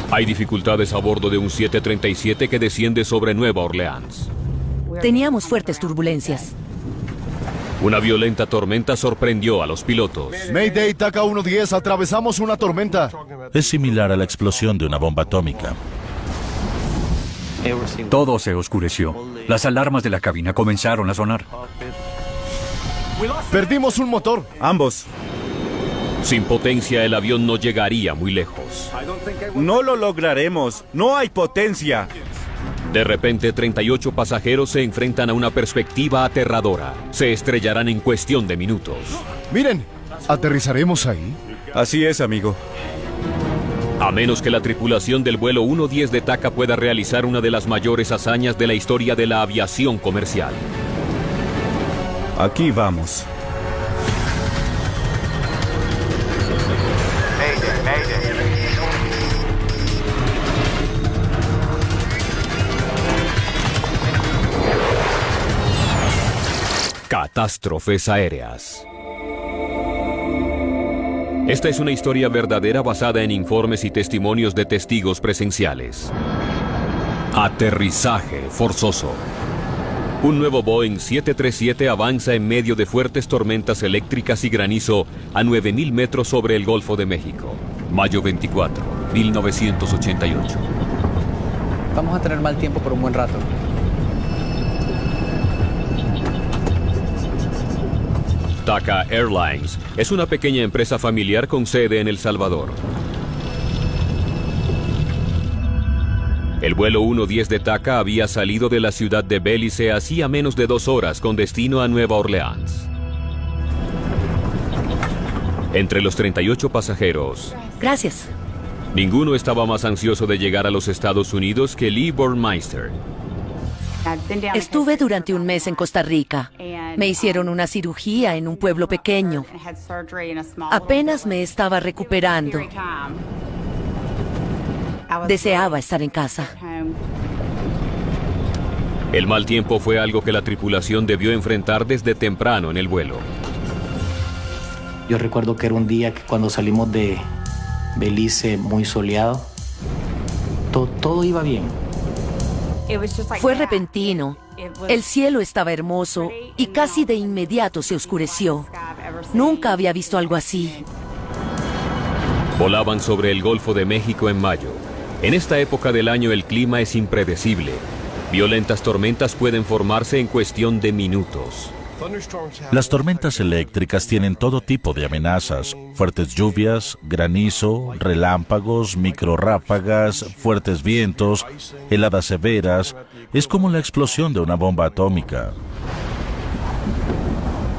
Hay dificultades a bordo de un 737 que desciende sobre Nueva Orleans. Teníamos fuertes turbulencias. Una violenta tormenta sorprendió a los pilotos. Mayday, TACA 110, atravesamos una tormenta. Es similar a la explosión de una bomba atómica. Todo se oscureció. Las alarmas de la cabina comenzaron a sonar. Perdimos un motor. Ambos. Sin potencia, el avión no llegaría muy lejos. No lo lograremos. No hay potencia. De repente, 38 pasajeros se enfrentan a una perspectiva aterradora. Se estrellarán en cuestión de minutos. Miren, ¿aterrizaremos ahí? Así es, amigo. A menos que la tripulación del vuelo 110 de TACA pueda realizar una de las mayores hazañas de la historia de la aviación comercial. Aquí vamos. Catástrofes aéreas. Esta es una historia verdadera basada en informes y testimonios de testigos presenciales. Aterrizaje forzoso. Un nuevo Boeing 737 avanza en medio de fuertes tormentas eléctricas y granizo a 9.000 metros sobre el Golfo de México. Mayo 24, 1988. Vamos a tener mal tiempo por un buen rato. TACA Airlines es una pequeña empresa familiar con sede en El Salvador. El vuelo 110 de TACA había salido de la ciudad de Belice hacía menos de 2 horas con destino a Nueva Orleans. Entre los 38 pasajeros, Gracias. ninguno estaba más ansioso de llegar a los Estados Unidos que Lee Burmeister. Estuve durante un mes en Costa Rica. Me hicieron una cirugía en un pueblo pequeño. Apenas me estaba recuperando. Deseaba estar en casa. El mal tiempo fue algo que la tripulación debió enfrentar desde temprano en el vuelo. Yo recuerdo que era un día que cuando salimos de Belice muy soleado, todo iba bien. Fue repentino. El cielo estaba hermoso y casi de inmediato se oscureció. Nunca había visto algo así. Volaban sobre el Golfo de México en mayo. En esta época del año el clima es impredecible. Violentas tormentas pueden formarse en cuestión de minutos. Las tormentas eléctricas tienen todo tipo de amenazas: fuertes lluvias, granizo, relámpagos, microrráfagas, fuertes vientos, heladas severas. Es como la explosión de una bomba atómica.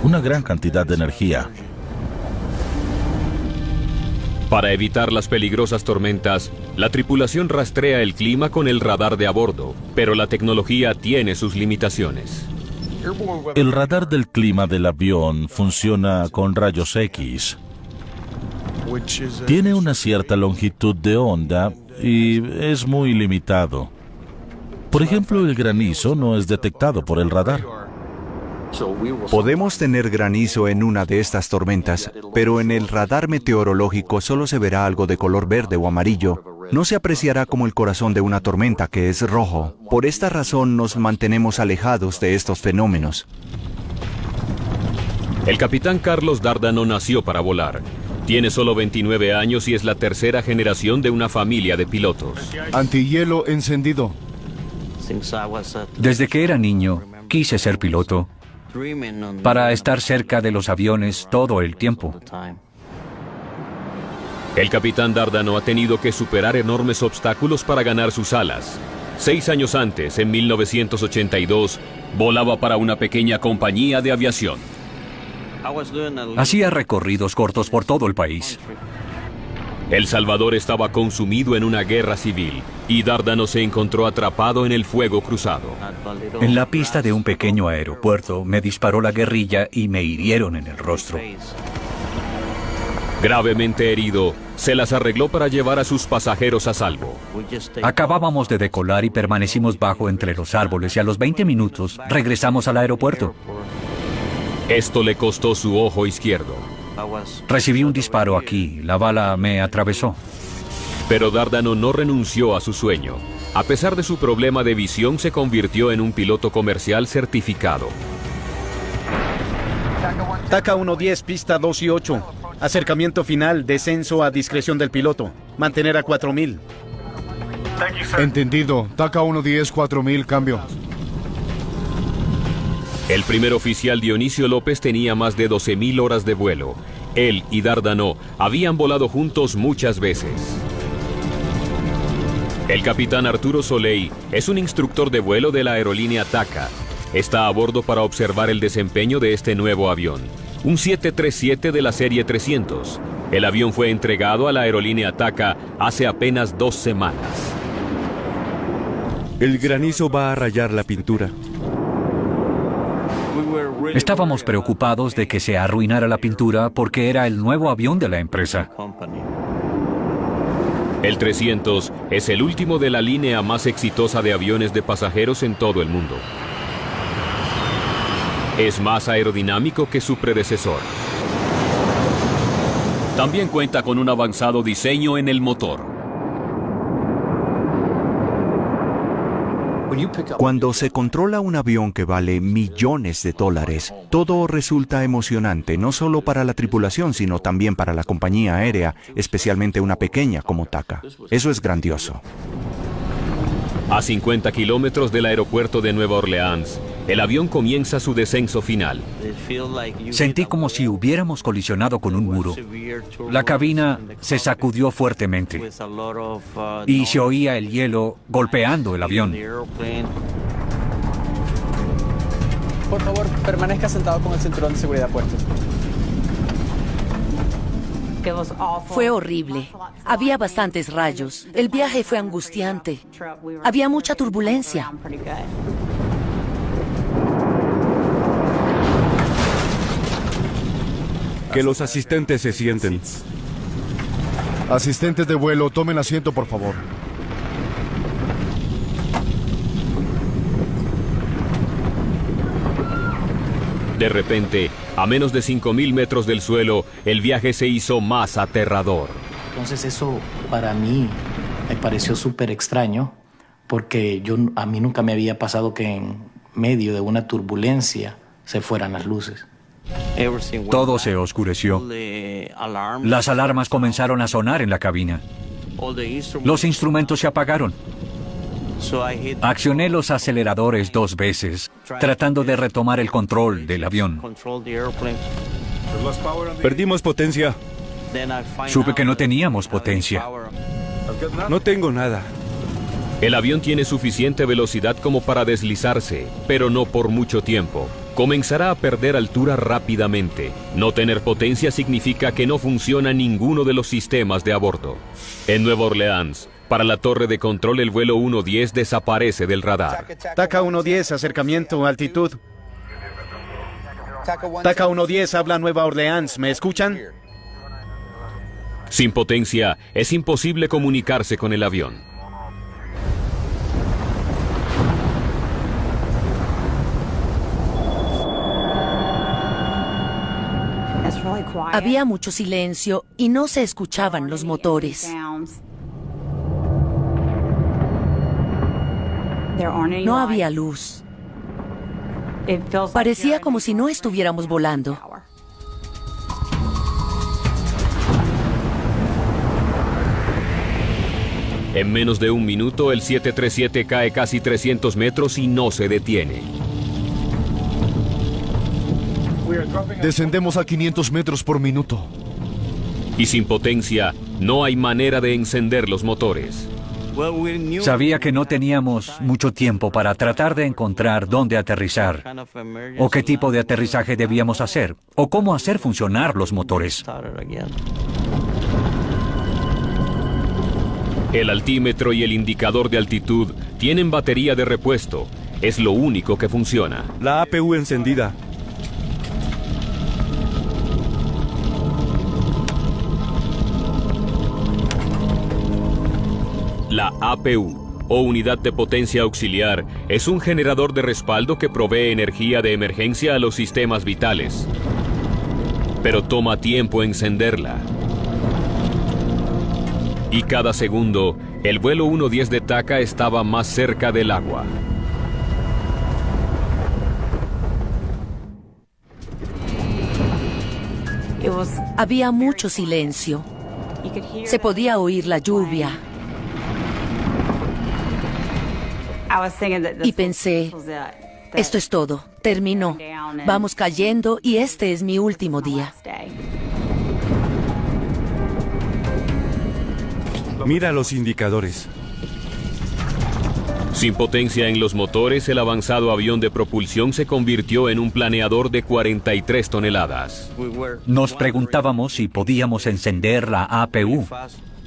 Una gran cantidad de energía. Para evitar las peligrosas tormentas, la tripulación rastrea el clima con el radar de a bordo, pero la tecnología tiene sus limitaciones. El radar del clima del avión funciona con rayos X. Tiene una cierta longitud de onda y es muy limitado. Por ejemplo, el granizo no es detectado por el radar. Podemos tener granizo en una de estas tormentas, pero en el radar meteorológico solo se verá algo de color verde o amarillo. No se apreciará como el corazón de una tormenta, que es rojo. Por esta razón nos mantenemos alejados de estos fenómenos. El capitán Carlos Dárdano nació para volar. Tiene solo 29 años y es la tercera generación de una familia de pilotos. Antihielo encendido. Desde que era niño, quise ser piloto para estar cerca de los aviones todo el tiempo. El capitán Dárdano ha tenido que superar enormes obstáculos para ganar sus alas. 6 años antes, en 1982, volaba para una pequeña compañía de aviación. Hacía recorridos cortos por todo el país. El Salvador estaba consumido en una guerra civil y Dárdano se encontró atrapado en el fuego cruzado. En la pista de un pequeño aeropuerto me disparó la guerrilla y me hirieron en el rostro. Gravemente herido, se las arregló para llevar a sus pasajeros a salvo. Acabábamos de decolar y permanecimos bajo entre los árboles y a los 20 minutos regresamos al aeropuerto. Esto le costó su ojo izquierdo. Recibí un disparo aquí, la bala me atravesó. Pero Dárdano no renunció a su sueño. A pesar de su problema de visión, se convirtió en un piloto comercial certificado. TACA 110, pista 2 y 8. Acercamiento final, descenso a discreción del piloto. Mantener a 4000. Entendido. TACA 110, 4000, cambio. El primer oficial Dionisio López tenía más de 12.000 horas de vuelo. Él y Dárdano habían volado juntos muchas veces. El capitán Arturo Soleil es un instructor de vuelo de la aerolínea TACA. Está a bordo para observar el desempeño de este nuevo avión, un 737 de la serie 300. El avión fue entregado a la aerolínea TACA hace apenas 2 semanas. El granizo va a rayar la pintura. Estábamos preocupados de que se arruinara la pintura porque era el nuevo avión de la empresa. El 300 es el último de la línea más exitosa de aviones de pasajeros en todo el mundo. Es más aerodinámico que su predecesor. También cuenta con un avanzado diseño en el motor. Cuando se controla un avión que vale millones de dólares, todo resulta emocionante, no solo para la tripulación, sino también para la compañía aérea, especialmente una pequeña como TACA. Eso es grandioso. A 50 kilómetros del aeropuerto de Nueva Orleans, el avión comienza su descenso final. Sentí como si hubiéramos colisionado con un muro. La cabina se sacudió fuertemente y se oía el hielo golpeando el avión. Por favor, permanezca sentado con el cinturón de seguridad puesto. Fue horrible. Había bastantes rayos. El viaje fue angustiante. Había mucha turbulencia. Que los asistentes se sienten. Asistentes de vuelo, tomen asiento, por favor. De repente, a menos de 5.000 metros del suelo, el viaje se hizo más aterrador. Entonces eso para mí me pareció súper extraño porque a mí nunca me había pasado que en medio de una turbulencia se fueran las luces. Todo se oscureció. Las alarmas comenzaron a sonar en la cabina. Los instrumentos se apagaron. Accioné los aceleradores 2 veces, tratando de retomar el control del avión. Perdimos potencia. Supe que no teníamos potencia. No tengo nada. El avión tiene suficiente velocidad como para deslizarse, pero no por mucho tiempo. Comenzará a perder altura rápidamente. No tener potencia significa que no funciona ninguno de los sistemas de a bordo. En Nueva Orleans, para la torre de control, el vuelo 110 desaparece del radar. TACA 110, acercamiento, altitud. TACA 110, habla Nueva Orleans, ¿me escuchan? Sin potencia, es imposible comunicarse con el avión. Había mucho silencio y no se escuchaban los motores. No había luz. Parecía como si no estuviéramos volando. En menos de un minuto, el 737 cae casi 300 metros y no se detiene. Descendemos a 500 metros por minuto. Y sin potencia, no hay manera de encender los motores. Sabía que no teníamos mucho tiempo para tratar de encontrar dónde aterrizar, o qué tipo de aterrizaje debíamos hacer, o cómo hacer funcionar los motores. El altímetro y el indicador de altitud tienen batería de repuesto. Es lo único que funciona. La APU encendida. La APU, o Unidad de Potencia Auxiliar, es un generador de respaldo que provee energía de emergencia a los sistemas vitales. Pero toma tiempo encenderla. Y cada segundo, el vuelo 110 de TACA estaba más cerca del agua. Había mucho silencio. Se podía oír la lluvia. Y pensé, esto es todo, terminó. Vamos cayendo y este es mi último día. Mira los indicadores. Sin potencia en los motores, el avanzado avión de propulsión se convirtió en un planeador de 43 toneladas. Nos preguntábamos si podíamos encender la APU,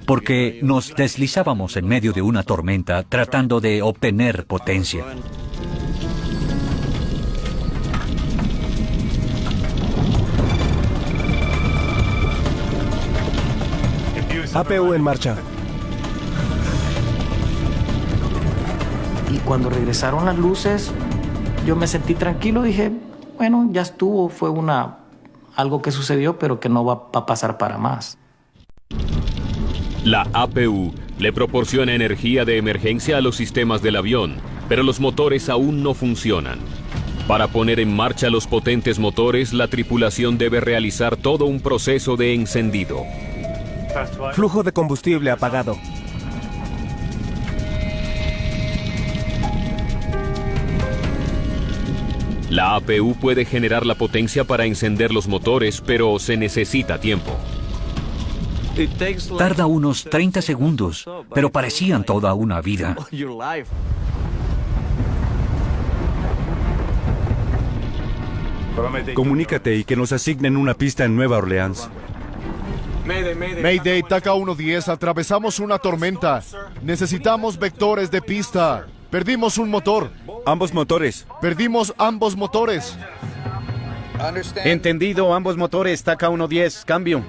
porque nos deslizábamos en medio de una tormenta tratando de obtener potencia. APU en marcha. Y cuando regresaron las luces, yo me sentí tranquilo. Dije, bueno, ya estuvo. Fue algo que sucedió, pero que no va a pasar para más. La APU le proporciona energía de emergencia a los sistemas del avión, pero los motores aún no funcionan. Para poner en marcha los potentes motores, la tripulación debe realizar todo un proceso de encendido. Flujo de combustible apagado. La APU puede generar la potencia para encender los motores, pero se necesita tiempo. Tarda unos 30 segundos, pero parecían toda una vida. Comunícate y que nos asignen una pista en Nueva Orleans. Mayday, TACA 110, atravesamos una tormenta. Necesitamos vectores de pista. Perdimos un motor. Ambos motores. Perdimos ambos motores. Entendido, ambos motores, TACA 110, cambio.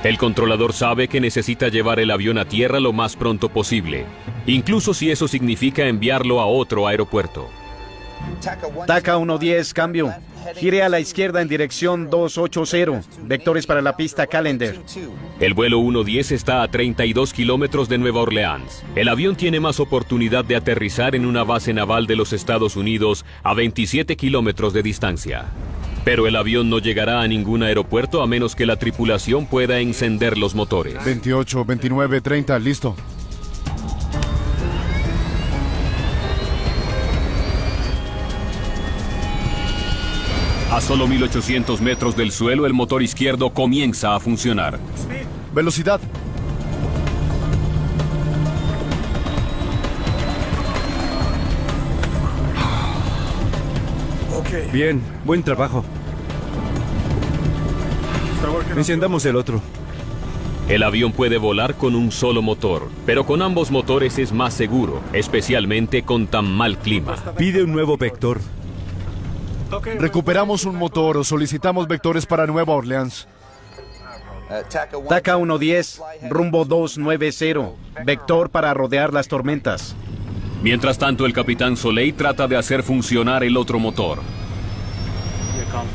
El controlador sabe que necesita llevar el avión a tierra lo más pronto posible, incluso si eso significa enviarlo a otro aeropuerto. TACA 110, cambio. Gire a la izquierda en dirección 280. Vectores para la pista Callender. El vuelo 110 está a 32 kilómetros de Nueva Orleans. El avión tiene más oportunidad de aterrizar en una base naval de los Estados Unidos a 27 kilómetros de distancia. Pero el avión no llegará a ningún aeropuerto a menos que la tripulación pueda encender los motores. 28, 29, 30, listo. A solo 1800 metros del suelo, el motor izquierdo comienza a funcionar. Velocidad. Bien, buen trabajo. Encendamos el otro. El avión puede volar con un solo motor, pero con ambos motores es más seguro, especialmente con tan mal clima. Pide un nuevo vector. Recuperamos un motor o solicitamos vectores para Nueva Orleans. TACA 110, rumbo 290. Vector para rodear las tormentas. Mientras tanto, el capitán Soleil trata de hacer funcionar el otro motor.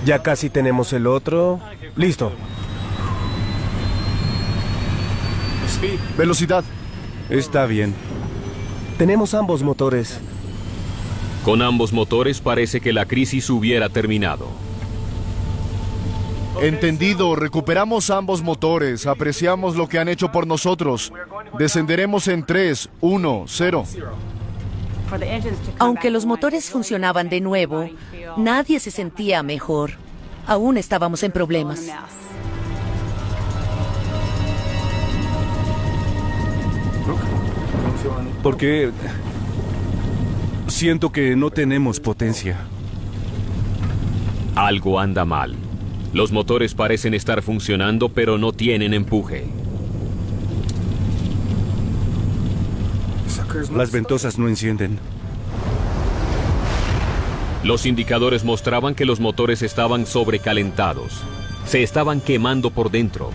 Ya casi tenemos el otro. Listo. Velocidad. Está bien. Tenemos ambos motores. Con ambos motores parece que la crisis hubiera terminado. Entendido, recuperamos ambos motores. Apreciamos lo que han hecho por nosotros. Descenderemos en 3, 1, 0. Aunque los motores funcionaban de nuevo, nadie se sentía mejor. Aún estábamos en problemas. Porque siento que no tenemos potencia. Algo anda mal. Los motores parecen estar funcionando, pero no tienen empuje. Las ventosas no encienden. Los indicadores mostraban que los motores estaban sobrecalentados. Se estaban quemando por dentro.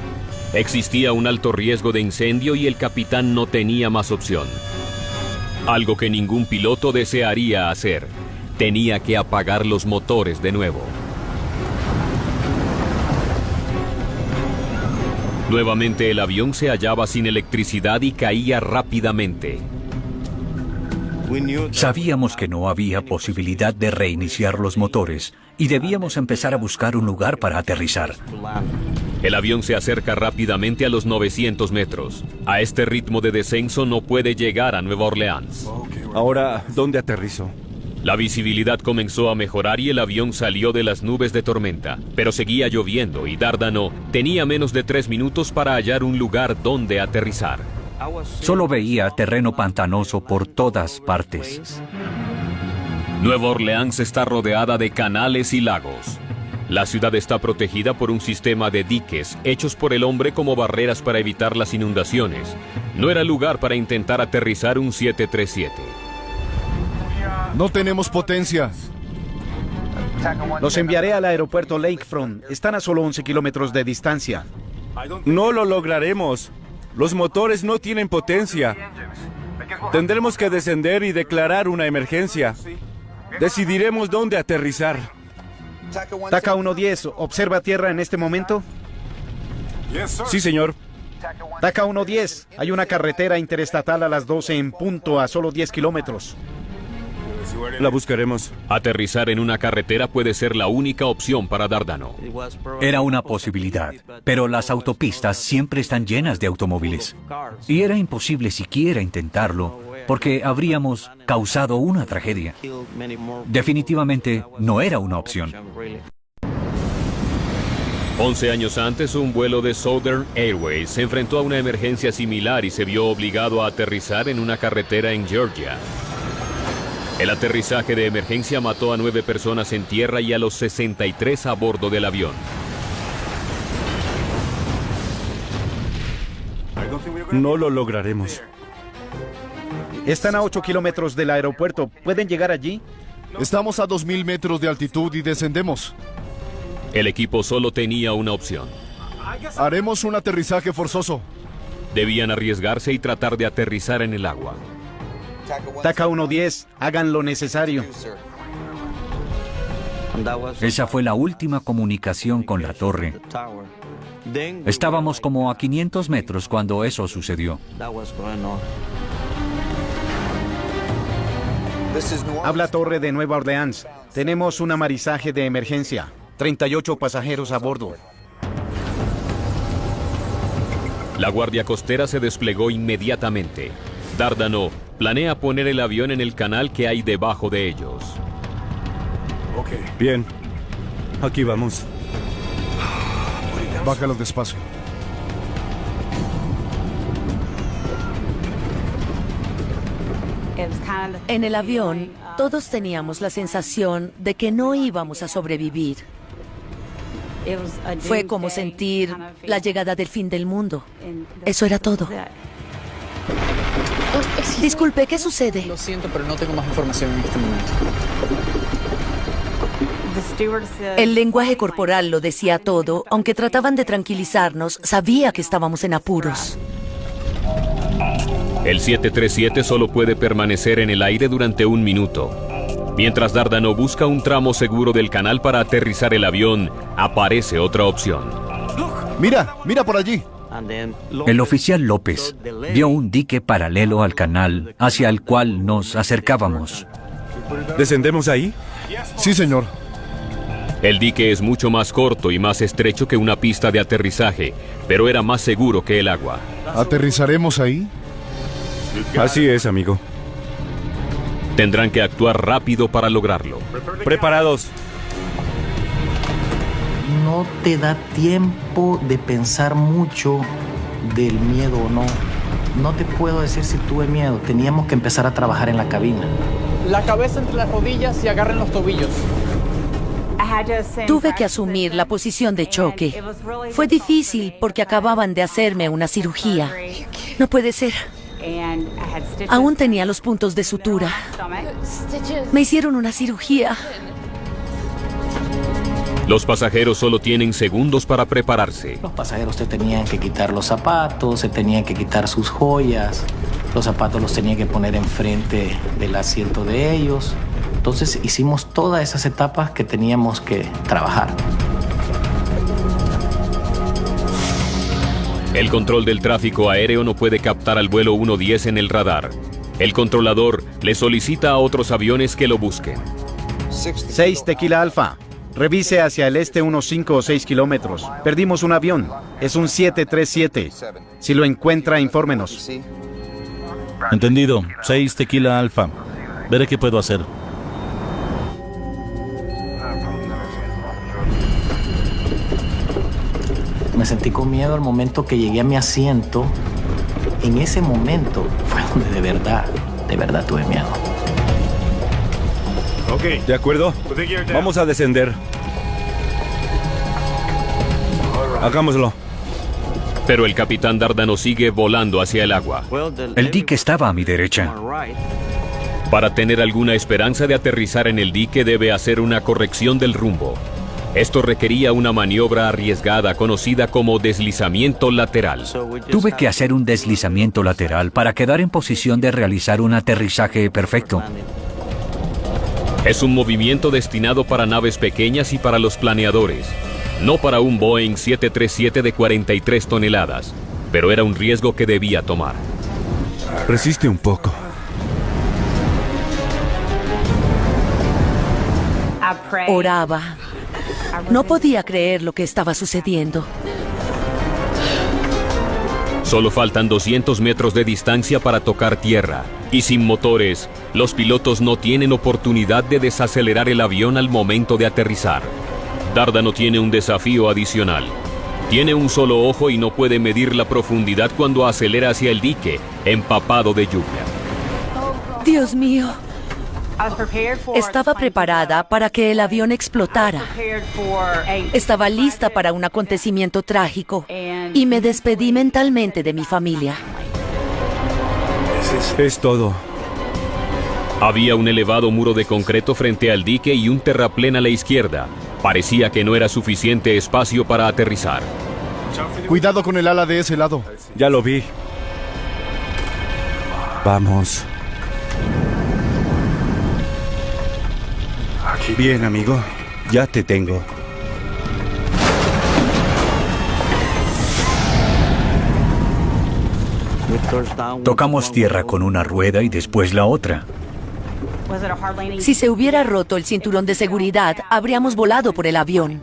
Existía un alto riesgo de incendio y el capitán no tenía más opción. Algo que ningún piloto desearía hacer. Tenía que apagar los motores de nuevo. Nuevamente el avión se hallaba sin electricidad y caía rápidamente. Sabíamos que no había posibilidad de reiniciar los motores y debíamos empezar a buscar un lugar para aterrizar. El avión se acerca rápidamente a los 900 metros. A este ritmo de descenso no puede llegar a Nueva Orleans. Ahora, ¿dónde aterrizo? La visibilidad comenzó a mejorar y el avión salió de las nubes de tormenta, pero seguía lloviendo y Dardano tenía menos de 3 minutos para hallar un lugar donde aterrizar. Solo veía terreno pantanoso por todas partes. Nueva Orleans está rodeada de canales y lagos. La ciudad está protegida por un sistema de diques hechos por el hombre como barreras para evitar las inundaciones. No era lugar para intentar aterrizar un 737. No tenemos potencia. Los enviaré al aeropuerto Lakefront. Están a solo 11 kilómetros de distancia. No lo lograremos. Los motores no tienen potencia. Tendremos que descender y declarar una emergencia. Decidiremos dónde aterrizar. TACA 110, ¿observa tierra en este momento? Sí, señor. TACA 110, hay una carretera interestatal a las 12 en punto a solo 10 kilómetros. La buscaremos. Aterrizar en una carretera puede ser la única opción para Dardano. Era una posibilidad, pero las autopistas siempre están llenas de automóviles. Y era imposible siquiera intentarlo, porque habríamos causado una tragedia. Definitivamente no era una opción. 11 años antes, un vuelo de Southern Airways se enfrentó a una emergencia similar y se vio obligado a aterrizar en una carretera en Georgia. El aterrizaje de emergencia mató a 9 personas en tierra y a los 63 a bordo del avión. No lo lograremos. Están a 8 kilómetros del aeropuerto. ¿Pueden llegar allí? Estamos a 2000 metros de altitud y descendemos. El equipo solo tenía una opción. Haremos un aterrizaje forzoso. Debían arriesgarse y tratar de aterrizar en el agua. TACA 110, hagan lo necesario. Esa fue la última comunicación con la torre. Estábamos como a 500 metros cuando eso sucedió. Habla Torre de Nueva Orleans. Tenemos un amarizaje de emergencia. 38 pasajeros a bordo. La guardia costera se desplegó inmediatamente. Dardano planea poner el avión en el canal que hay debajo de ellos. Bien. Aquí vamos. Bájalo despacio. En el avión, todos teníamos la sensación de que no íbamos a sobrevivir. Fue como sentir la llegada del fin del mundo. Eso era todo. Disculpe, ¿qué sucede? Lo siento, pero no tengo más información en este momento. El lenguaje corporal lo decía todo, aunque trataban de tranquilizarnos, sabía que estábamos en apuros. El 737 solo puede permanecer en el aire durante 1 minuto. Mientras Dardano busca un tramo seguro del canal para aterrizar el avión, aparece otra opción. Mira, mira por allí. El oficial López vio un dique paralelo al canal hacia el cual nos acercábamos. ¿Descendemos ahí? Sí, señor. El dique es mucho más corto y más estrecho que una pista de aterrizaje, pero era más seguro que el agua. ¿Aterrizaremos ahí? Así es, amigo. Tendrán que actuar rápido para lograrlo. Preparados. No te da tiempo de pensar mucho del miedo o no. No te puedo decir si tuve miedo. Teníamos que empezar a trabajar en la cabina. La cabeza entre las rodillas y agarren los tobillos. Tuve que asumir la posición de choque. Fue difícil porque acababan de hacerme una cirugía. No puede ser. Aún tenía los puntos de sutura. Me hicieron una cirugía. Los pasajeros solo tienen segundos para prepararse. Los pasajeros se tenían que quitar los zapatos, se tenían que quitar sus joyas. Los zapatos los tenían que poner enfrente del asiento de ellos. Entonces hicimos todas esas etapas que teníamos que trabajar. El control del tráfico aéreo no puede captar al vuelo 110 en el radar. El controlador le solicita a otros aviones que lo busquen. 6 Tequila Alfa. Revise hacia el este unos 5 o 6 kilómetros. Perdimos un avión. Es un 737. Si lo encuentra, infórmenos. Entendido. 6 Tequila Alfa. Veré qué puedo hacer. Me sentí con miedo al momento que llegué a mi asiento. En ese momento fue donde de verdad tuve miedo. ¿De acuerdo? Vamos a descender. Hagámoslo. Pero el capitán Dárdano sigue volando hacia el agua. El dique estaba a mi derecha. Para tener alguna esperanza de aterrizar en el dique debe hacer una corrección del rumbo. Esto requería una maniobra arriesgada conocida como deslizamiento lateral. Tuve que hacer un deslizamiento lateral para quedar en posición de realizar un aterrizaje perfecto. Es un movimiento destinado para naves pequeñas y para los planeadores, no para un Boeing 737 de 43 toneladas, pero era un riesgo que debía tomar. Resiste un poco. Oraba. No podía creer lo que estaba sucediendo. Solo faltan 200 metros de distancia para tocar tierra, y sin motores, los pilotos no tienen oportunidad de desacelerar el avión al momento de aterrizar. Dárdano tiene un desafío adicional. Tiene un solo ojo y no puede medir la profundidad cuando acelera hacia el dique, empapado de lluvia. Dios mío. Estaba preparada para que el avión explotara. Estaba lista para un acontecimiento trágico y me despedí mentalmente de mi familia. Es todo. Había un elevado muro de concreto frente al dique y un terraplén a la izquierda. Parecía que no era suficiente espacio para aterrizar. Cuidado con el ala de ese lado. Ya lo vi. Vamos. Bien, amigo. Ya te tengo. Tocamos tierra con una rueda y después la otra. Si se hubiera roto el cinturón de seguridad, habríamos volado por el avión.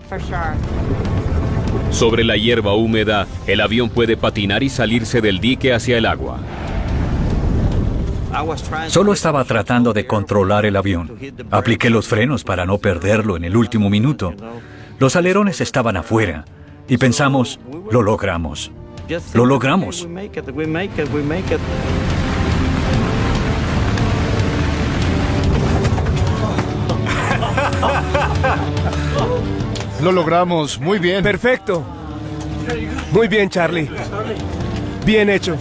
Sobre la hierba húmeda, el avión puede patinar y salirse del dique hacia el agua. Solo estaba tratando de controlar el avión. Apliqué los frenos para no perderlo en el último minuto. Los alerones estaban afuera y pensamos, lo logramos. Lo logramos. Lo logramos, muy bien. Perfecto. Muy bien, Charlie. Bien hecho.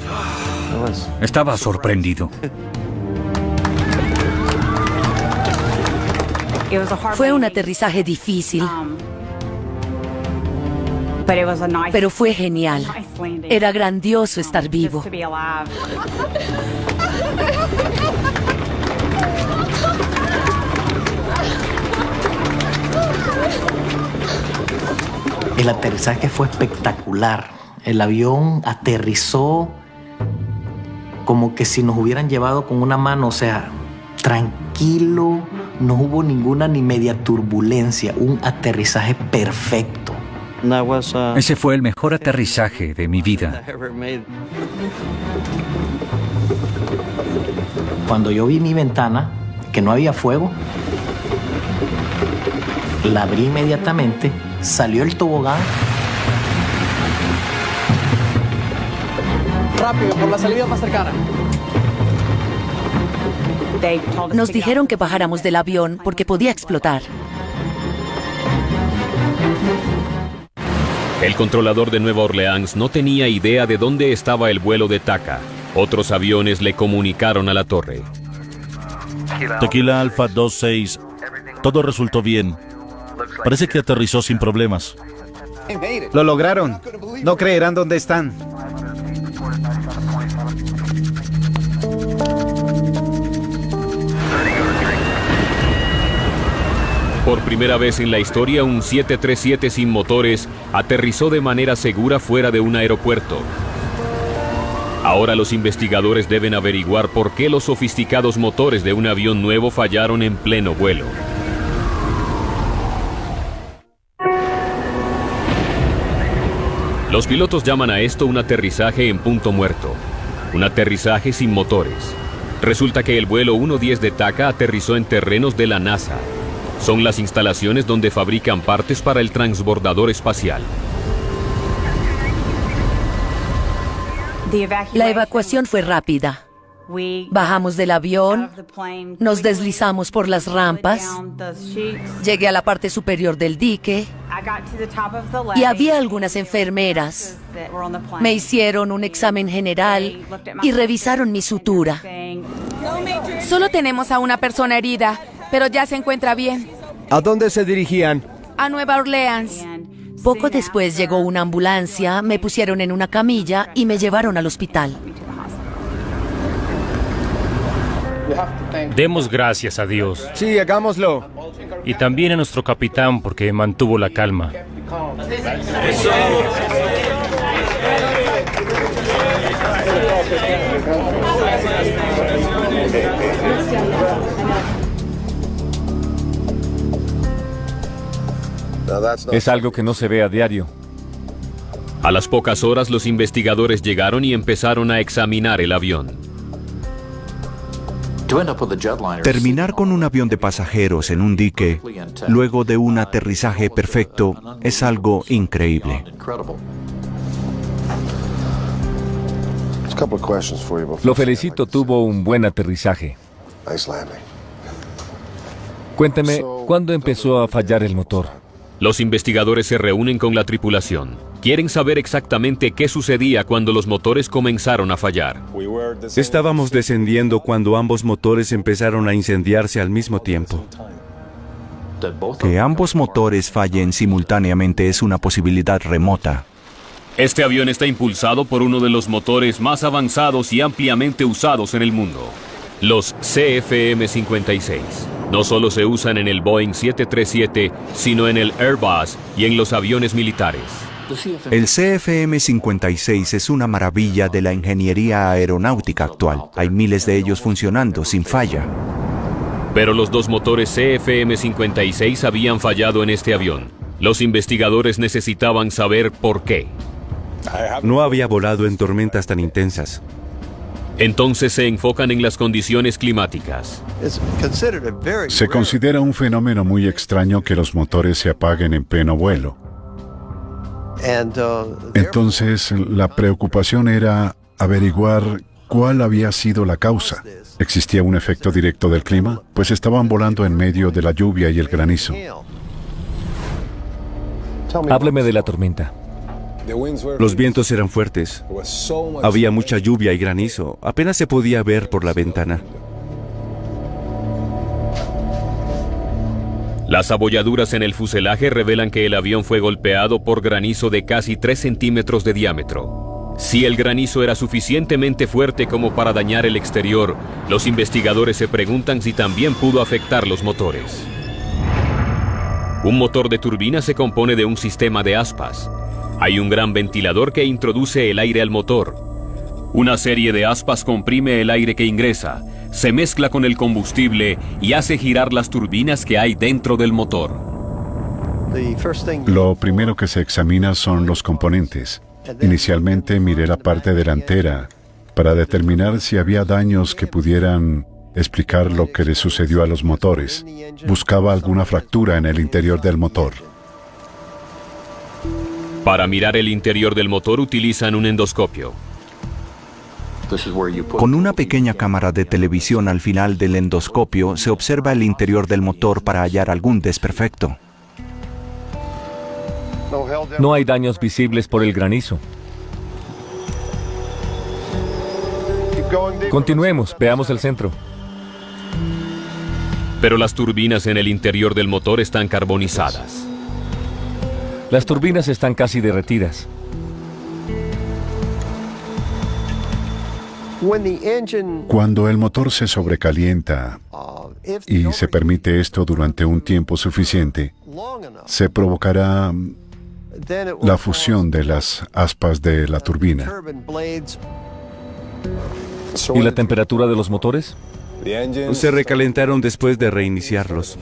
Estaba sorprendido. Fue un aterrizaje difícil, pero fue genial. Era grandioso estar vivo. El aterrizaje fue espectacular. El avión aterrizó como que si nos hubieran llevado con una mano, o sea, tranquilo, no hubo ninguna ni media turbulencia, un aterrizaje perfecto. Ese fue el mejor aterrizaje de mi vida. Cuando yo vi mi ventana, que no había fuego, la abrí inmediatamente, salió el tobogán. Rápido, por la salida más cercana. Nos dijeron que bajáramos del avión porque podía explotar. El controlador de Nueva Orleans no tenía idea de dónde estaba el vuelo de TACA. Otros aviones le comunicaron a la torre. Tequila Alfa 26. Todo resultó bien. Parece que aterrizó sin problemas. Lo lograron. No creerán dónde están. Por primera vez en la historia, un 737 sin motores aterrizó de manera segura fuera de un aeropuerto. Ahora los investigadores deben averiguar por qué los sofisticados motores de un avión nuevo fallaron en pleno vuelo. Los pilotos llaman a esto un aterrizaje en punto muerto, un aterrizaje sin motores. Resulta que el vuelo 110 de TACA aterrizó en terrenos de la NASA. Son las instalaciones donde fabrican partes para el transbordador espacial. La evacuación fue rápida. Bajamos del avión, nos deslizamos por las rampas, llegué a la parte superior del dique y había algunas enfermeras. Me hicieron un examen general y revisaron mi sutura. Solo tenemos a una persona herida, pero ya se encuentra bien. ¿A dónde se dirigían? A Nueva Orleans. Poco después llegó una ambulancia, me pusieron en una camilla y me llevaron al hospital. Demos gracias a Dios. Sí, hagámoslo. Y también a nuestro capitán porque mantuvo la calma. Es algo que no se ve a diario. A las pocas horas los investigadores llegaron y empezaron a examinar el avión. Terminar con un avión de pasajeros en un dique, luego de un aterrizaje perfecto, es algo increíble. Lo felicito, tuvo un buen aterrizaje. Cuénteme, ¿cuándo empezó a fallar el motor? Los investigadores se reúnen con la tripulación. Quieren saber exactamente qué sucedía cuando los motores comenzaron a fallar. Estábamos descendiendo cuando ambos motores empezaron a incendiarse al mismo tiempo. Que ambos motores fallen simultáneamente es una posibilidad remota. Este avión está impulsado por uno de los motores más avanzados y ampliamente usados en el mundo, los CFM56. No solo se usan en el Boeing 737, sino en el Airbus y en los aviones militares. El CFM56 es una maravilla de la ingeniería aeronáutica actual. Hay miles de ellos funcionando sin falla. Pero los dos motores CFM56 habían fallado en este avión. Los investigadores necesitaban saber por qué. No había volado en tormentas tan intensas. Entonces se enfocan en las condiciones climáticas. Se considera un fenómeno muy extraño que los motores se apaguen en pleno vuelo. Entonces, la preocupación era averiguar cuál había sido la causa. ¿Existía un efecto directo del clima? Pues estaban volando en medio de la lluvia y el granizo. Hábleme de la tormenta. Los vientos eran fuertes. Había mucha lluvia y granizo. Apenas se podía ver por la ventana. Las abolladuras en el fuselaje revelan que el avión fue golpeado por granizo de casi 3 centímetros de diámetro. Si el granizo era suficientemente fuerte como para dañar el exterior, los investigadores se preguntan si también pudo afectar los motores. Un motor de turbina se compone de un sistema de aspas. Hay un gran ventilador que introduce el aire al motor. Una serie de aspas comprime el aire que ingresa, se mezcla con el combustible y hace girar las turbinas que hay dentro del motor. Lo primero que se examina son los componentes. Inicialmente miré la parte delantera para determinar si había daños que pudieran explicar lo que le sucedió a los motores. Buscaba alguna fractura en el interior del motor. Para mirar el interior del motor utilizan un endoscopio. Con una pequeña cámara de televisión al final del endoscopio se observa el interior del motor para hallar algún desperfecto. No hay daños visibles por el granizo. Continuemos, veamos el centro. Pero las turbinas en el interior del motor están carbonizadas. Las turbinas están casi derretidas. Cuando el motor se sobrecalienta, y se permite esto durante un tiempo suficiente, se provocará la fusión de las aspas de la turbina. ¿Y la temperatura de los motores? Se recalentaron después de reiniciarlos.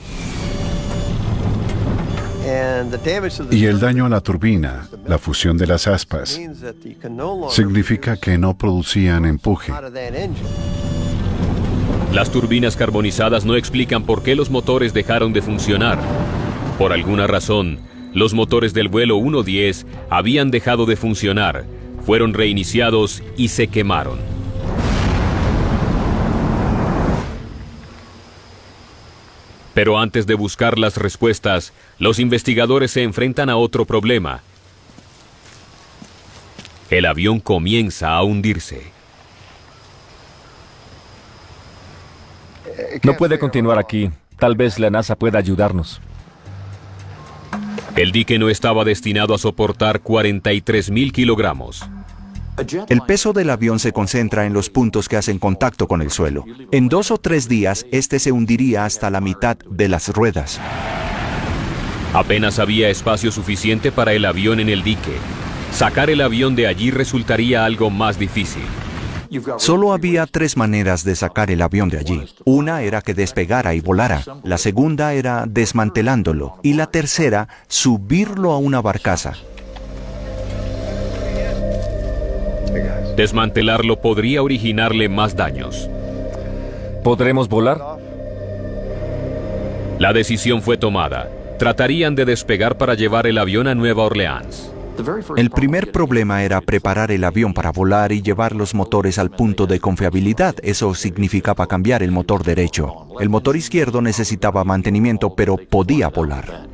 Y el daño a la turbina, la fusión de las aspas, significa que no producían empuje. Las turbinas carbonizadas no explican por qué los motores dejaron de funcionar. Por alguna razón, los motores del vuelo 110 habían dejado de funcionar, fueron reiniciados y se quemaron. Pero antes de buscar las respuestas, los investigadores se enfrentan a otro problema. El avión comienza a hundirse. No puede continuar aquí. Tal vez la NASA pueda ayudarnos. El dique no estaba destinado a soportar 43.000 kilogramos. El peso del avión se concentra en los puntos que hacen contacto con el suelo. En 2 o 3 días, este se hundiría hasta la mitad de las ruedas. Apenas había espacio suficiente para el avión en el dique. Sacar el avión de allí resultaría algo más difícil. Solo había 3 maneras de sacar el avión de allí. Una era que despegara y volara. La segunda era desmantelándolo. Y la tercera, subirlo a una barcaza. Desmantelarlo podría originarle más daños. ¿Podremos volar? La decisión fue tomada. Tratarían de despegar para llevar el avión a Nueva Orleans. El primer problema era preparar el avión para volar y llevar los motores al punto de confiabilidad. Eso significaba cambiar el motor derecho. El motor izquierdo necesitaba mantenimiento, pero podía volar.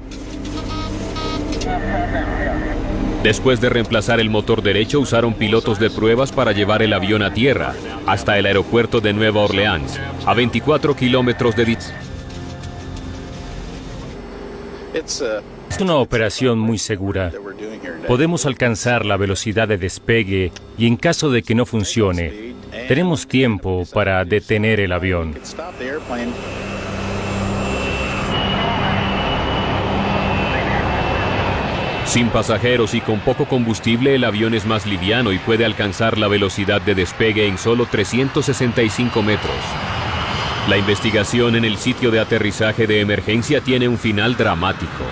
Después de reemplazar el motor derecho, usaron pilotos de pruebas para llevar el avión a tierra, hasta el aeropuerto de Nueva Orleans, a 24 kilómetros de distancia. Es una operación muy segura. Podemos alcanzar la velocidad de despegue y en caso de que no funcione, tenemos tiempo para detener el avión. Sin pasajeros y con poco combustible, el avión es más liviano y puede alcanzar la velocidad de despegue en solo 365 metros. La investigación en el sitio de aterrizaje de emergencia tiene un final dramático.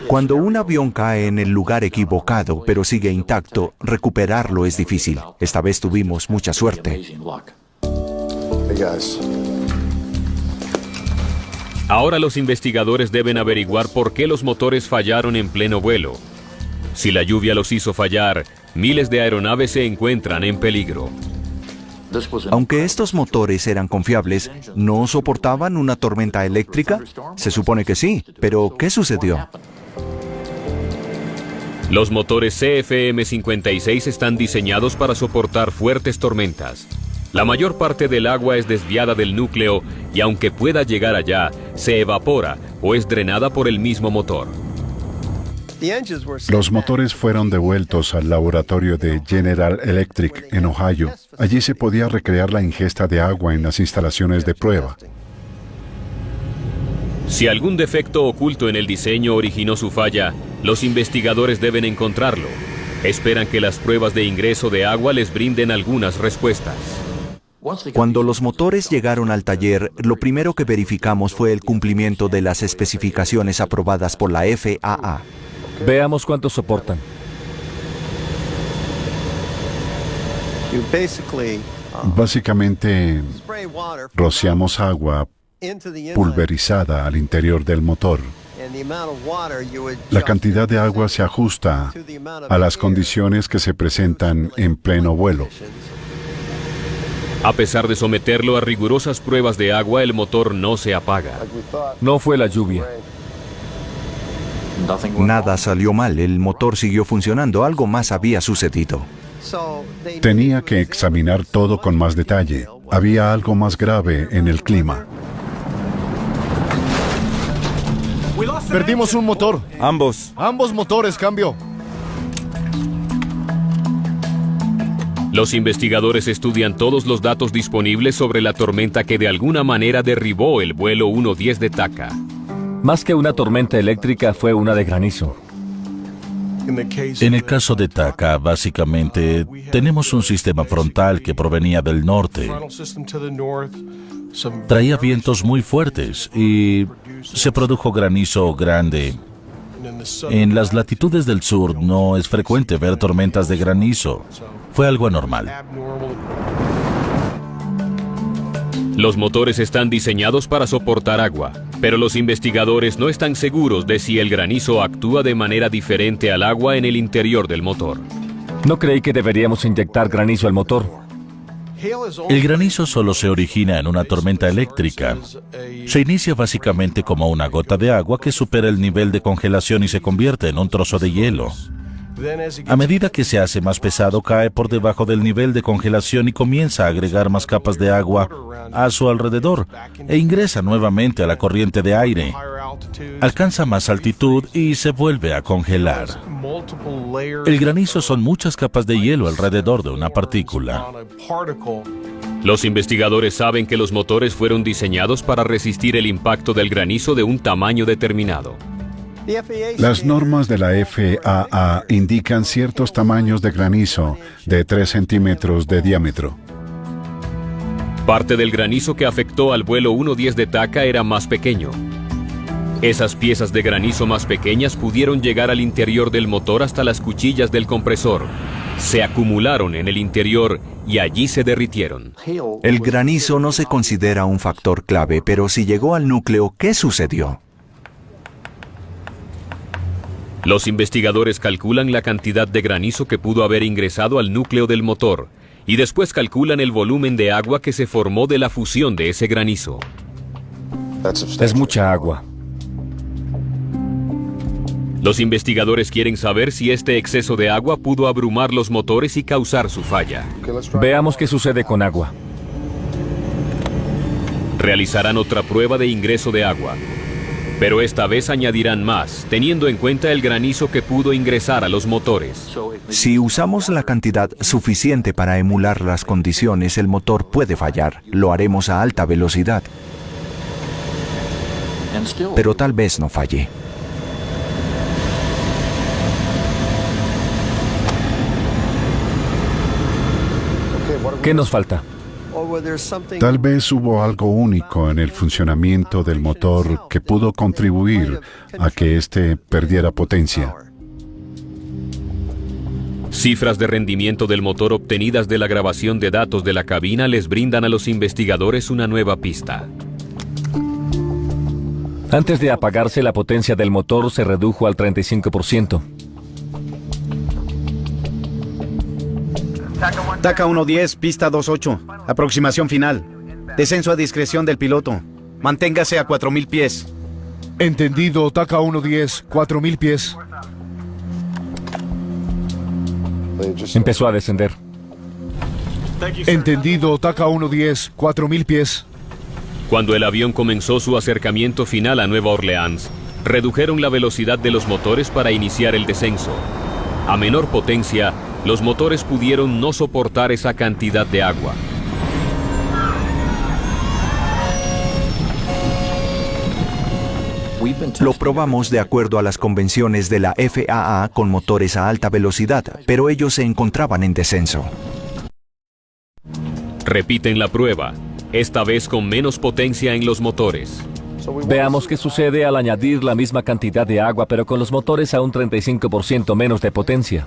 Cuando un avión cae en el lugar equivocado, pero sigue intacto, recuperarlo es difícil. Esta vez tuvimos mucha suerte. Ahora los investigadores deben averiguar por qué los motores fallaron en pleno vuelo. Si la lluvia los hizo fallar, miles de aeronaves se encuentran en peligro. Aunque estos motores eran confiables, ¿no soportaban una tormenta eléctrica? Se supone que sí, pero ¿qué sucedió? Los motores CFM56 están diseñados para soportar fuertes tormentas. La mayor parte del agua es desviada del núcleo y aunque pueda llegar allá, se evapora o es drenada por el mismo motor. Los motores fueron devueltos al laboratorio de General Electric en Ohio. Allí se podía recrear la ingesta de agua en las instalaciones de prueba. Si algún defecto oculto en el diseño originó su falla, los investigadores deben encontrarlo. Esperan que las pruebas de ingreso de agua les brinden algunas respuestas. Cuando los motores llegaron al taller, lo primero que verificamos fue el cumplimiento de las especificaciones aprobadas por la FAA. Veamos cuánto soportan. Básicamente, rociamos agua pulverizada al interior del motor. La cantidad de agua se ajusta a las condiciones que se presentan en pleno vuelo. A pesar de someterlo a rigurosas pruebas de agua, el motor no se apaga. No fue la lluvia. Nada salió mal, el motor siguió funcionando, algo más había sucedido. Tenía que examinar todo con más detalle. Había algo más grave en el clima. Perdimos un motor. Ambos. Ambos motores, cambio. Los investigadores estudian todos los datos disponibles sobre la tormenta que de alguna manera derribó el vuelo 110 de TACA. Más que una tormenta eléctrica, fue una de granizo. En el caso de TACA, básicamente, tenemos un sistema frontal que provenía del norte. Traía vientos muy fuertes y se produjo granizo grande. En las latitudes del sur no es frecuente ver tormentas de granizo. Fue algo anormal. Los motores están diseñados para soportar agua, pero los investigadores no están seguros de si el granizo actúa de manera diferente al agua en el interior del motor. No creí que deberíamos inyectar granizo al motor. El granizo solo se origina en una tormenta eléctrica. Se inicia básicamente como una gota de agua que supera el nivel de congelación y se convierte en un trozo de hielo. A medida que se hace más pesado, cae por debajo del nivel de congelación y comienza a agregar más capas de agua a su alrededor e ingresa nuevamente a la corriente de aire. Alcanza más altitud y se vuelve a congelar. El granizo son muchas capas de hielo alrededor de una partícula. Los investigadores saben que los motores fueron diseñados para resistir el impacto del granizo de un tamaño determinado. Las normas de la FAA indican ciertos tamaños de granizo de 3 centímetros de diámetro. Parte del granizo que afectó al vuelo 110 de TACA era más pequeño. Esas piezas de granizo más pequeñas pudieron llegar al interior del motor hasta las cuchillas del compresor. Se acumularon en el interior y allí se derritieron. El granizo no se considera un factor clave, pero si llegó al núcleo, ¿qué sucedió? Los investigadores calculan la cantidad de granizo que pudo haber ingresado al núcleo del motor y después calculan el volumen de agua que se formó de la fusión de ese granizo. Es mucha agua. Los investigadores quieren saber si este exceso de agua pudo abrumar los motores y causar su falla. Veamos qué sucede con agua. Realizarán otra prueba de ingreso de agua, pero esta vez añadirán más, teniendo en cuenta el granizo que pudo ingresar a los motores. Si usamos la cantidad suficiente para emular las condiciones, el motor puede fallar. Lo haremos a alta velocidad. Pero tal vez no falle. ¿Qué nos falta? Tal vez hubo algo único en el funcionamiento del motor que pudo contribuir a que éste perdiera potencia. Cifras de rendimiento del motor obtenidas de la grabación de datos de la cabina les brindan a los investigadores una nueva pista. Antes de apagarse, la potencia del motor se redujo al 35%. TACA 110, pista 28. Aproximación final. Descenso a discreción del piloto. Manténgase a 4.000 pies. Entendido, TACA 110, 4.000 pies. Empezó a descender. Entendido, TACA 110, 4.000 pies. Cuando el avión comenzó su acercamiento final a Nueva Orleans, redujeron la velocidad de los motores para iniciar el descenso. A menor potencia, los motores pudieron no soportar esa cantidad de agua. Lo probamos de acuerdo a las convenciones de la FAA con motores a alta velocidad, pero ellos se encontraban en descenso. Repiten la prueba, esta vez con menos potencia en los motores. Veamos qué sucede al añadir la misma cantidad de agua, pero con los motores a un 35% menos de potencia.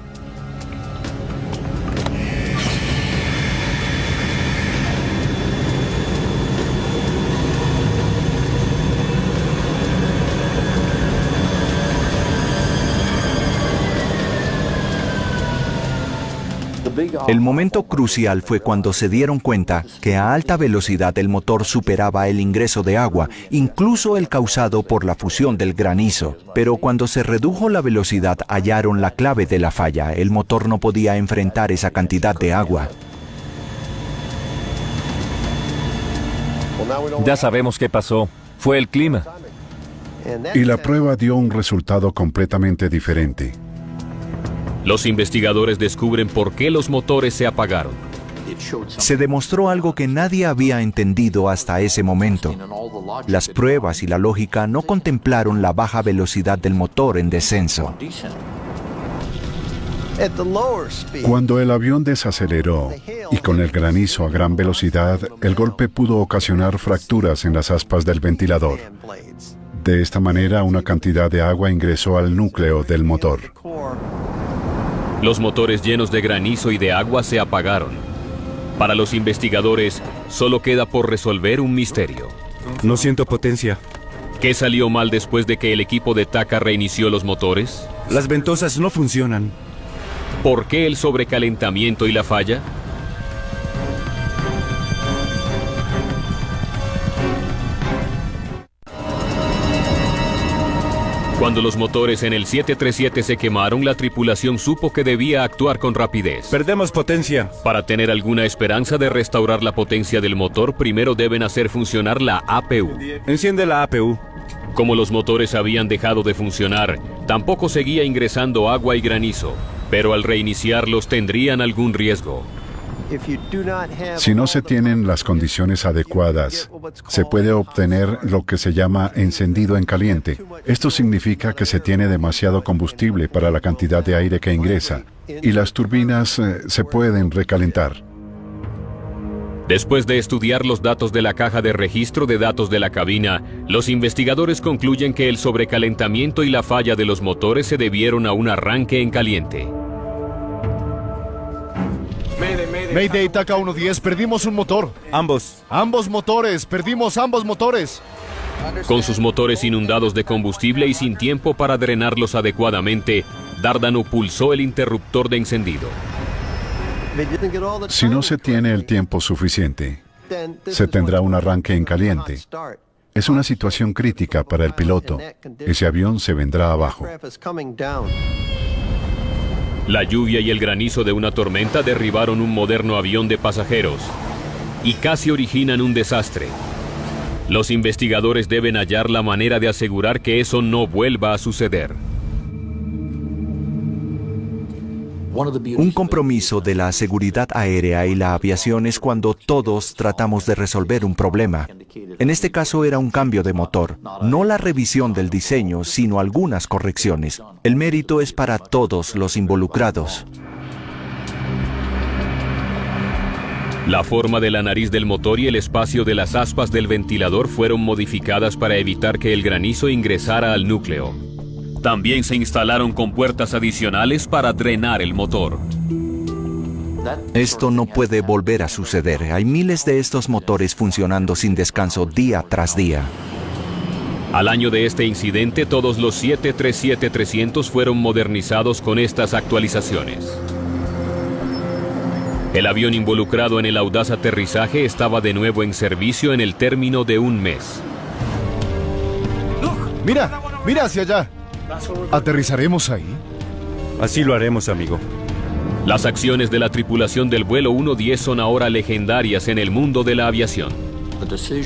El momento crucial fue cuando se dieron cuenta que a alta velocidad el motor superaba el ingreso de agua, incluso el causado por la fusión del granizo. Pero cuando se redujo la velocidad hallaron la clave de la falla. El motor no podía enfrentar esa cantidad de agua. Ya sabemos qué pasó. Fue el clima. Y la prueba dio un resultado completamente diferente. Los investigadores descubren por qué los motores se apagaron. Se demostró algo que nadie había entendido hasta ese momento. Las pruebas y la lógica no contemplaron la baja velocidad del motor en descenso. Cuando el avión desaceleró y con el granizo a gran velocidad, el golpe pudo ocasionar fracturas en las aspas del ventilador. De esta manera, una cantidad de agua ingresó al núcleo del motor. Los motores llenos de granizo y de agua se apagaron. Para los investigadores, solo queda por resolver un misterio. No siento potencia. ¿Qué salió mal después de que el equipo de TACA reinició los motores? Las ventosas no funcionan. ¿Por qué el sobrecalentamiento y la falla? Cuando los motores en el 737 se quemaron, la tripulación supo que debía actuar con rapidez. Perdemos potencia. Para tener alguna esperanza de restaurar la potencia del motor, primero deben hacer funcionar la APU. Enciende la APU. Como los motores habían dejado de funcionar, tampoco seguía ingresando agua y granizo, pero al reiniciarlos tendrían algún riesgo. Si no se tienen las condiciones adecuadas, se puede obtener lo que se llama encendido en caliente. Esto significa que se tiene demasiado combustible para la cantidad de aire que ingresa, y las turbinas se pueden recalentar. Después de estudiar los datos de la caja de registro de datos de la cabina, los investigadores concluyen que el sobrecalentamiento y la falla de los motores se debieron a un arranque en caliente. Mayday, TACA 110, perdimos un motor. Ambos. Ambos motores, perdimos ambos motores. Con sus motores inundados de combustible y sin tiempo para drenarlos adecuadamente, Dárdano pulsó el interruptor de encendido. Si no se tiene el tiempo suficiente, se tendrá un arranque en caliente. Es una situación crítica para el piloto. Ese avión se vendrá abajo. La lluvia y el granizo de una tormenta derribaron un moderno avión de pasajeros y casi originan un desastre. Los investigadores deben hallar la manera de asegurar que eso no vuelva a suceder. Un compromiso de la seguridad aérea y la aviación es cuando todos tratamos de resolver un problema. En este caso era un cambio de motor, no la revisión del diseño, sino algunas correcciones. El mérito es para todos los involucrados. La forma de la nariz del motor y el espacio de las aspas del ventilador fueron modificadas para evitar que el granizo ingresara al núcleo. También se instalaron compuertas adicionales para drenar el motor. Esto no puede volver a suceder. Hay miles de estos motores funcionando sin descanso día tras día. Al año de este incidente, todos los 737-300 fueron modernizados con estas actualizaciones. El avión involucrado en el audaz aterrizaje estaba de nuevo en servicio en el término de un mes. Mira, mira hacia allá. ¿Aterrizaremos ahí? Así lo haremos, amigo. Las acciones de la tripulación del vuelo 110 son ahora legendarias en el mundo de la aviación.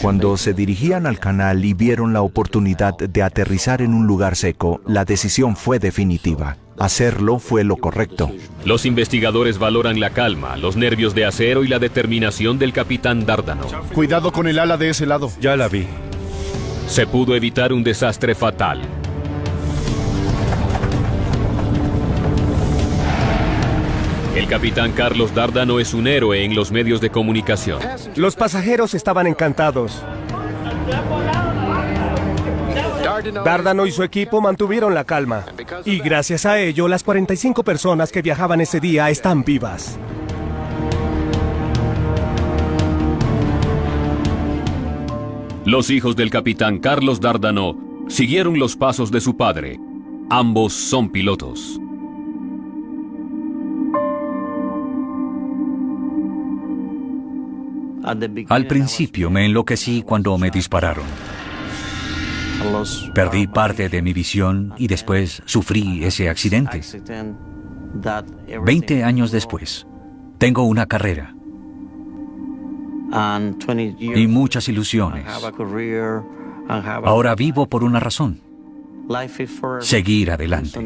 Cuando se dirigían al canal y vieron la oportunidad de aterrizar en un lugar seco, la decisión fue definitiva. Hacerlo fue lo correcto. Los investigadores valoran la calma, los nervios de acero y la determinación del capitán Dárdano. Cuidado con el ala de ese lado. Ya la vi. Se pudo evitar un desastre fatal. El capitán Carlos Dárdano es un héroe en los medios de comunicación. Los pasajeros estaban encantados. Dárdano y su equipo mantuvieron la calma. Y gracias a ello, las 45 personas que viajaban ese día están vivas. Los hijos del capitán Carlos Dárdano siguieron los pasos de su padre. Ambos son pilotos. Al principio me enloquecí cuando me dispararon. Perdí parte de mi visión y después sufrí ese accidente. 20 años después, tengo una carrera y muchas ilusiones. Ahora vivo por una razón: seguir adelante.